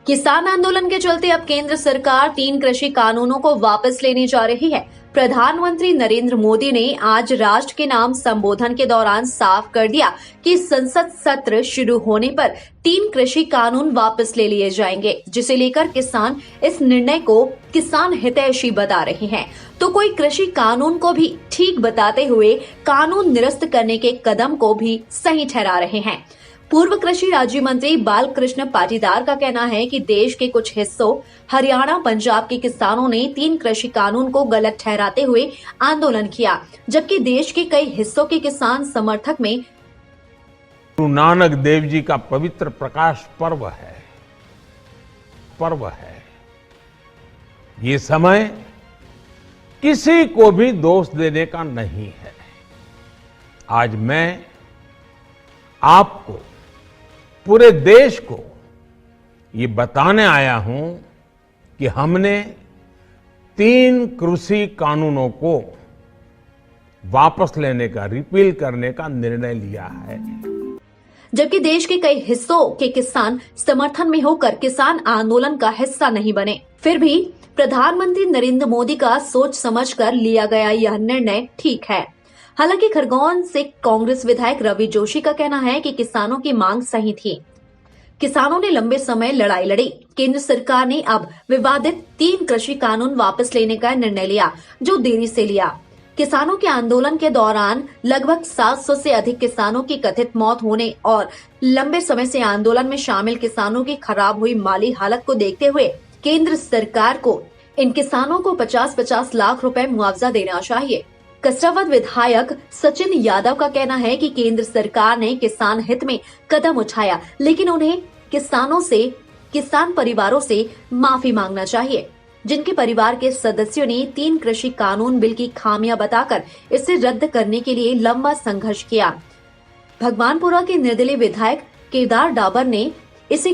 किसान आंदोलन के चलते अब केंद्र सरकार 3 कृषि कानूनों को वापस लेने जा रही है। प्रधानमंत्री नरेंद्र मोदी ने आज राष्ट्र के नाम संबोधन के दौरान साफ कर दिया कि संसद सत्र शुरू होने पर 3 कृषि कानून वापस ले लिए जाएंगे, जिसे लेकर किसान इस निर्णय को किसान हितैषी बता रहे हैं। तो कोई कृषि कानून को भी ठीक बताते हुए कानून निरस्त करने के कदम को भी सही ठहरा रहे हैं। पूर्व कृषि राज्य मंत्री बालकृष्ण पाटीदार का कहना है कि देश के कुछ हिस्सों हरियाणा, पंजाब के किसानों ने 3 कृषि कानून को गलत ठहराते हुए आंदोलन किया, जबकि देश के कई हिस्सों के किसान समर्थक में गुरु नानक देव जी का पवित्र प्रकाश पर्व है। ये समय किसी को भी दोष देने का नहीं है। आज मैं आपको, पूरे देश को ये बताने आया हूं कि हमने 3 कृषि कानूनों को वापस लेने का, रिपील करने का निर्णय लिया है। जबकि देश के कई हिस्सों के किसान समर्थन में होकर किसान आंदोलन का हिस्सा नहीं बने, फिर भी प्रधानमंत्री नरेंद्र मोदी का सोच समझकर लिया गया यह निर्णय ठीक है। हालांकि खरगोन से कांग्रेस विधायक रवि जोशी का कहना है कि किसानों की मांग सही थी। किसानों ने लंबे समय लड़ाई लड़ी। केंद्र सरकार ने अब विवादित 3 कृषि कानून वापस लेने का निर्णय लिया, जो देरी से लिया। किसानों के आंदोलन के दौरान लगभग 700 से अधिक किसानों की कथित मौत होने और लंबे समय से आंदोलन में शामिल किसानों की खराब हुई माली हालत को देखते हुए केंद्र सरकार को इन किसानों को 50-50 लाख रुपए मुआवजा देना चाहिए। कसरावद विधायक सचिन यादव का कहना है कि केंद्र सरकार ने किसान हित में कदम उठाया, लेकिन उन्हें किसान परिवारों से माफी मांगना चाहिए, जिनके परिवार के सदस्यों ने 3 कृषि कानून बिल की खामियां बताकर इसे रद्द करने के लिए लंबा संघर्ष किया। भगवानपुरा के निर्दलीय विधायक केदार डाबर ने इसे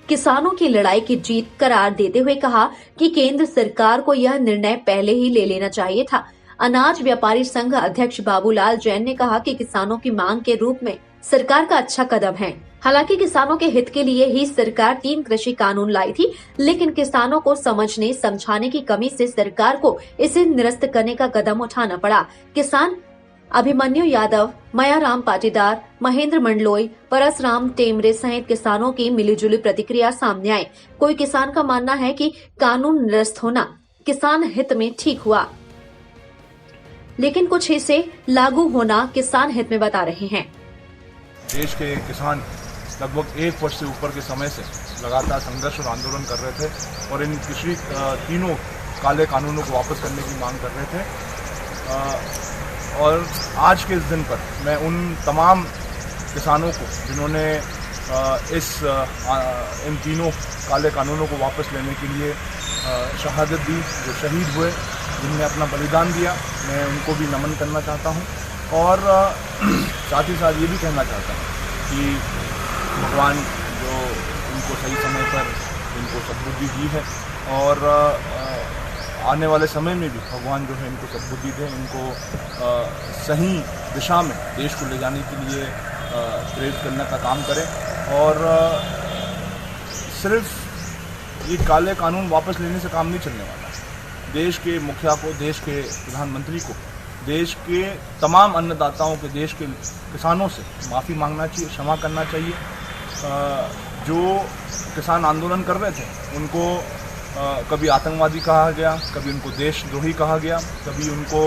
किसानों की लड़ाई की जीत करार देते हुए कहा कि केंद्र सरकार को यह निर्णय पहले ही ले लेना चाहिए था। अनाज व्यापारी संघ अध्यक्ष बाबूलाल जैन ने कहा कि किसानों की मांग के रूप में सरकार का अच्छा कदम है। हालांकि किसानों के हित के लिए ही सरकार 3 कृषि कानून लाई थी, लेकिन किसानों को समझने समझाने की कमी से सरकार को इसे निरस्त करने का कदम उठाना पड़ा। किसान अभिमन्यु यादव, मयाराम पाटीदार, महेंद्र मंडलोई, परसराम टेमरे सहित किसानों की मिलीजुली प्रतिक्रिया सामने आई। कोई किसान का मानना है कि कानून निरस्त होना किसान हित में ठीक हुआ, लेकिन कुछ इसे लागू होना किसान हित में बता रहे हैं। देश के किसान लगभग 1 वर्ष से ऊपर के समय से लगातार संघर्ष और आंदोलन कर रहे थे और इन कृषि 3 काले कानूनों को वापस करने की मांग कर रहे थे। और आज के इस दिन पर मैं उन तमाम किसानों को जिन्होंने इन 3 काले कानूनों को वापस लेने के लिए शहादत दी, जो शहीद हुए, जिनने अपना बलिदान दिया, मैं उनको भी नमन करना चाहता हूं। और साथ ही साथ ये भी कहना चाहता हूं कि भगवान जो इनको सही समय पर इनको सद्बुद्धि दी है और आने वाले समय में भी भगवान जो है इनको सद्बुद्धि दे, इनको सही दिशा में देश को ले जाने के लिए प्रेरित करने का काम करें। और सिर्फ ये काले कानून वापस लेने से काम नहीं चलने वाला। देश के मुखिया को, देश के प्रधानमंत्री को, देश के तमाम अन्नदाताओं के, देश के किसानों से माफ़ी मांगना चाहिए, क्षमा करना चाहिए। जो किसान आंदोलन कर रहे थे उनको कभी आतंकवादी कहा गया, कभी उनको देशद्रोही कहा गया, कभी उनको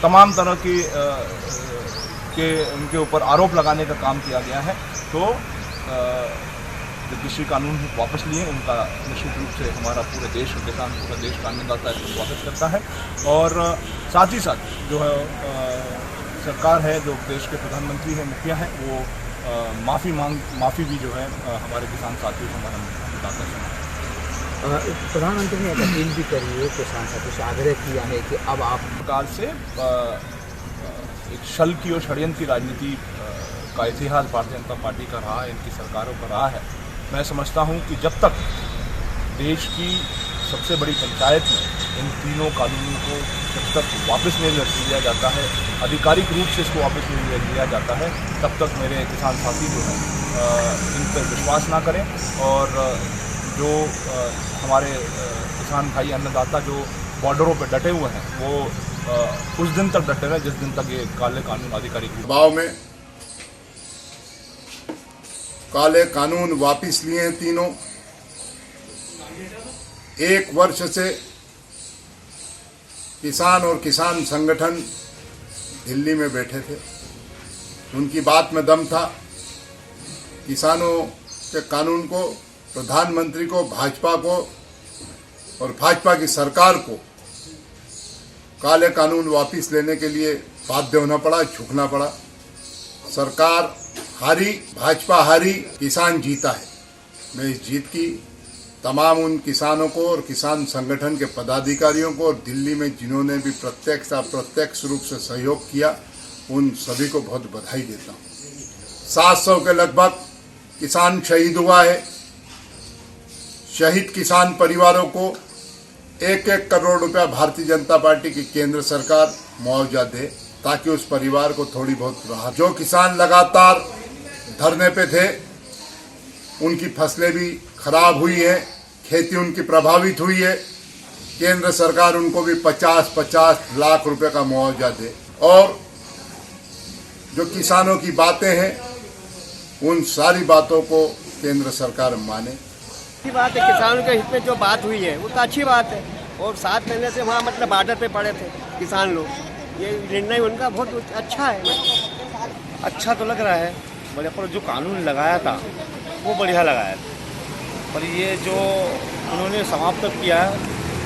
तमाम तरह के उनके ऊपर आरोप लगाने का काम किया गया है। तो जो कृषि कानून वापस लिए उनका निश्चित रूप से हमारा पूरे देश और किसान, पूरा देश का अन्नदाता इसको स्वागत करता है। और साथ ही साथ जो है सरकार है, जो देश के प्रधानमंत्री हैं, मुखिया हैं, वो माफ़ी भी जो है हमारे किसान साथियों को हमारा बताता है। प्रधानमंत्री ने अपील भी करी है, किसान साथियों से आग्रह किया है कि अब आप प्रकार से एक छल की और षड्यंत्र की राजनीति का इतिहास भारतीय जनता पार्टी का रहा है, इनकी सरकारों का रहा है। मैं समझता हूं कि जब तक देश की सबसे बड़ी पंचायत में इन 3 कानूनों को जब तक वापस नहीं लिया जाता है, आधिकारिक रूप से इसको वापस नहीं लिया जाता है, तब तक मेरे किसान साथी जो हैं इन पर विश्वास ना करें और जो हमारे किसान भाई अन्नदाता जो बॉर्डरों पर डटे हुए हैं वो उस दिन तक डटे रहे जिस दिन तक ये काले कानून आधिकारिक दबाव में काले कानून वापिस लिए हैं तीनों। 1 वर्ष से किसान और किसान संगठन दिल्ली में बैठे थे। उनकी बात में दम था। किसानों के कानून को, प्रधानमंत्री को, भाजपा को और भाजपा की सरकार को काले कानून वापिस लेने के लिए बाध्य होना पड़ा, झुकना पड़ा। सरकार हारी, भाजपा हारी, किसान जीता है। मैं इस जीत की तमाम उन किसानों को और किसान संगठन के पदाधिकारियों को और दिल्ली में जिन्होंने भी प्रत्यक्ष अप्रत्यक्ष रूप से सहयोग किया, उन सभी को बहुत बधाई देता हूँ। 700 के लगभग किसान शहीद हुआ है। शहीद किसान परिवारों को 1-1 करोड़ रुपया भारतीय जनता पार्टी की केंद्र सरकार मुआवजा दे, ताकि उस परिवार को थोड़ी बहुत राहत। जो किसान लगातार धरने पे थे, उनकी फसलें भी खराब हुई है, खेती उनकी प्रभावित हुई है। केंद्र सरकार उनको भी 50-50 लाख रुपए का मुआवजा दे और जो किसानों की बातें हैं, उन सारी बातों को केंद्र सरकार माने। अच्छी बात है, किसानों के हित में जो बात हुई है वो तो अच्छी बात है। और 7 महीने से वहाँ मतलब बॉर्डर पे पड़े थे किसान लोग, ये निर्णय उनका बहुत अच्छा है। अच्छा तो लग रहा है, बड़े पर जो कानून लगाया था वो बढ़िया लगाया था, पर ये जो उन्होंने समाप्त किया है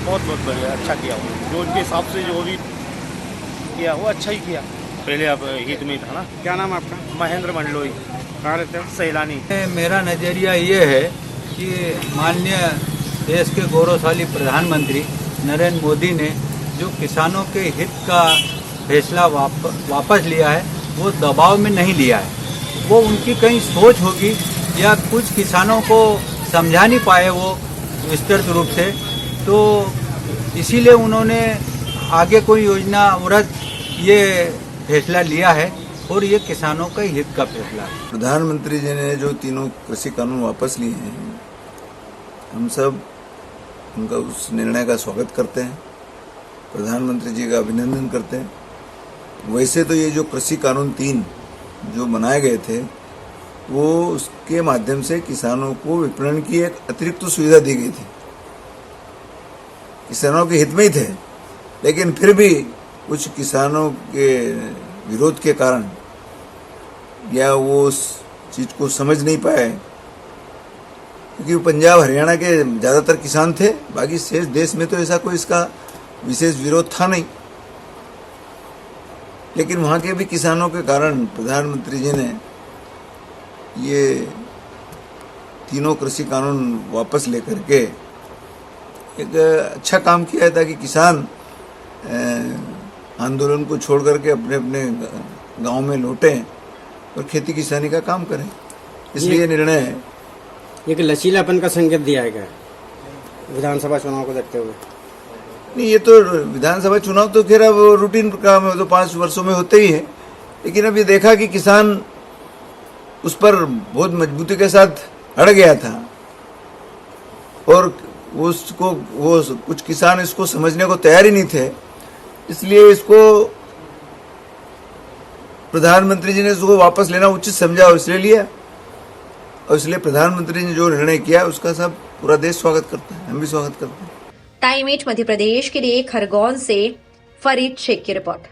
बहुत बढ़िया, अच्छा किया। जो उनके हिसाब से जो भी किया वो अच्छा ही किया। पहले अब हित में था ना। क्या नाम आपका? महेंद्र मंडलोई। कहाँ रहते हो? सैलानी। मेरा नज़रिया ये है कि माननीय देश के गौरवशाली प्रधानमंत्री नरेंद्र मोदी ने जो किसानों के हित का फैसला वापस लिया है, वो दबाव में नहीं लिया है। वो उनकी कहीं सोच होगी या कुछ किसानों को समझा नहीं पाए वो विस्तृत रूप से, तो इसीलिए उन्होंने आगे कोई योजना वरत ये फैसला लिया है और ये किसानों का हित का फैसला है। प्रधानमंत्री जी ने जो तीनों कृषि कानून वापस लिए हैं, हम सब उनका उस निर्णय का स्वागत करते हैं, प्रधानमंत्री जी का अभिनंदन करते हैं। वैसे तो ये जो कृषि कानून 3 जो बनाए गए थे, वो उसके माध्यम से किसानों को विपणन की एक अतिरिक्त सुविधा दी गई थी। किसानों के हित में ही थे, लेकिन फिर भी कुछ किसानों के विरोध के कारण या वो उस चीज को समझ नहीं पाए, क्योंकि वो पंजाब हरियाणा के ज़्यादातर किसान थे, बाकी शेष देश में तो ऐसा कोई इसका विशेष विरोध था नहीं। लेकिन वहाँ के भी किसानों के कारण प्रधानमंत्री जी ने ये तीनों कृषि कानून वापस लेकर के एक अच्छा काम किया है, ताकि किसान आंदोलन को छोड़ करके अपने अपने गांव में लौटें और खेती किसानी का काम करें। इसलिए निर्णय एक लचीलापन का संकेत दिया है क्या विधानसभा चुनाव को देखते हुए? नहीं, ये तो विधानसभा चुनाव तो खैर अब रूटीन काम है, तो 5 वर्षों में होते ही है। लेकिन अब ये देखा कि किसान उस पर बहुत मजबूती के साथ अड़ गया था और उसको वो कुछ किसान इसको समझने को तैयार ही नहीं थे। इसलिए इसको प्रधानमंत्री जी ने इसको वापस लेना उचित समझा और इसलिए लिया, और इसलिए प्रधानमंत्री ने जो निर्णय किया उसका सब पूरा देश स्वागत करता है, हम भी स्वागत करते हैं। टाइम 8 मध्य प्रदेश के लिए खरगोन से फरीद शेख की रिपोर्ट।